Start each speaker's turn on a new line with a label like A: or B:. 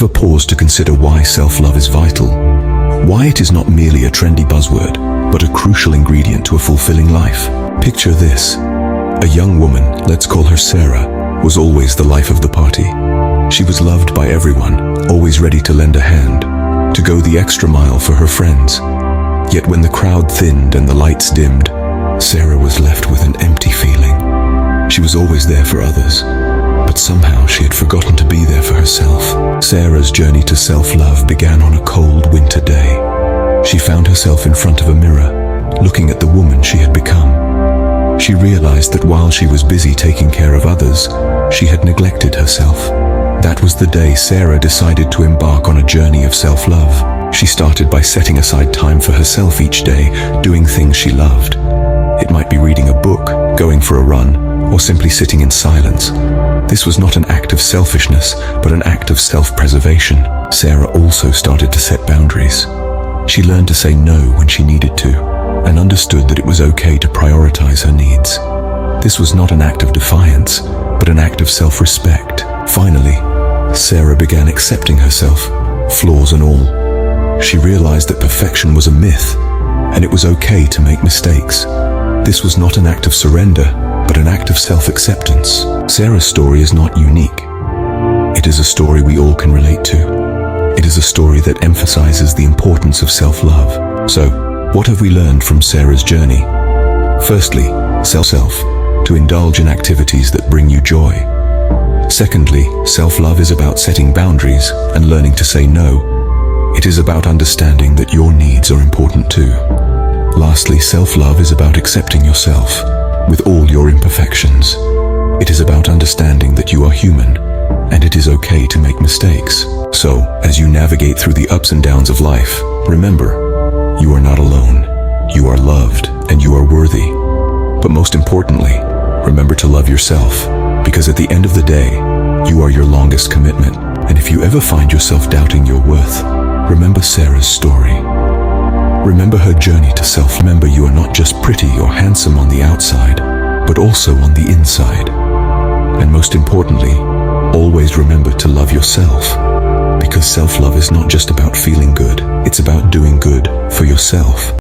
A: Have a pause to consider why self-love is vital, why it is not merely a trendy buzzword, but a crucial ingredient to a fulfilling life. Picture this. A young woman, let's call her Sarah, was always the life of the party. She was loved by everyone, always ready to lend a hand, to go the extra mile for her friends. Yet when the crowd thinned and the lights dimmed, Sarah was left with an empty feeling. She was always there for others, but somehow she had forgotten to be there for herself. Sarah's journey to self-love began on a cold winter day. She found herself in front of a mirror, looking at the woman she had become. She realized that while she was busy taking care of others, she had neglected herself. That was the day Sarah decided to embark on a journey of self-love. She started by setting aside time for herself each day, doing things she loved. It might be reading a book, going for a run, or simply sitting in silence. This was not an act of selfishness, but an act of self-preservation. Sarah also started to set boundaries. She learned to say no when she needed to, and understood that it was okay to prioritize her needs. This was not an act of defiance, but an act of self-respect. Finally, Sarah began accepting herself, flaws and all. She realized that perfection was a myth, and it was okay to make mistakes. This was not an act of surrender, but an act of self-acceptance. Sarah's story is not unique. It is a story we all can relate to. It is a story that emphasizes the importance of self-love. So, what have we learned from Sarah's journey? Firstly, self, to indulge in activities that bring you joy. Secondly, self-love is about setting boundaries and learning to say no. It is about understanding that your needs are important too. Lastly, self-love is about accepting yourself with all your imperfections. It is about understanding that you are human, and it is okay to make mistakes. So, as you navigate through the ups and downs of life, remember, you are not alone. You are loved, and you are worthy. But most importantly, remember to love yourself, because at the end of the day, you are your longest commitment. And if you ever find yourself doubting your worth, remember Sarah's story. Remember her journey to self. Remember, you are not just pretty or handsome on the outside, but also on the inside. And most importantly, always remember to love yourself, because self-love is not just about feeling good, it's about doing good for yourself.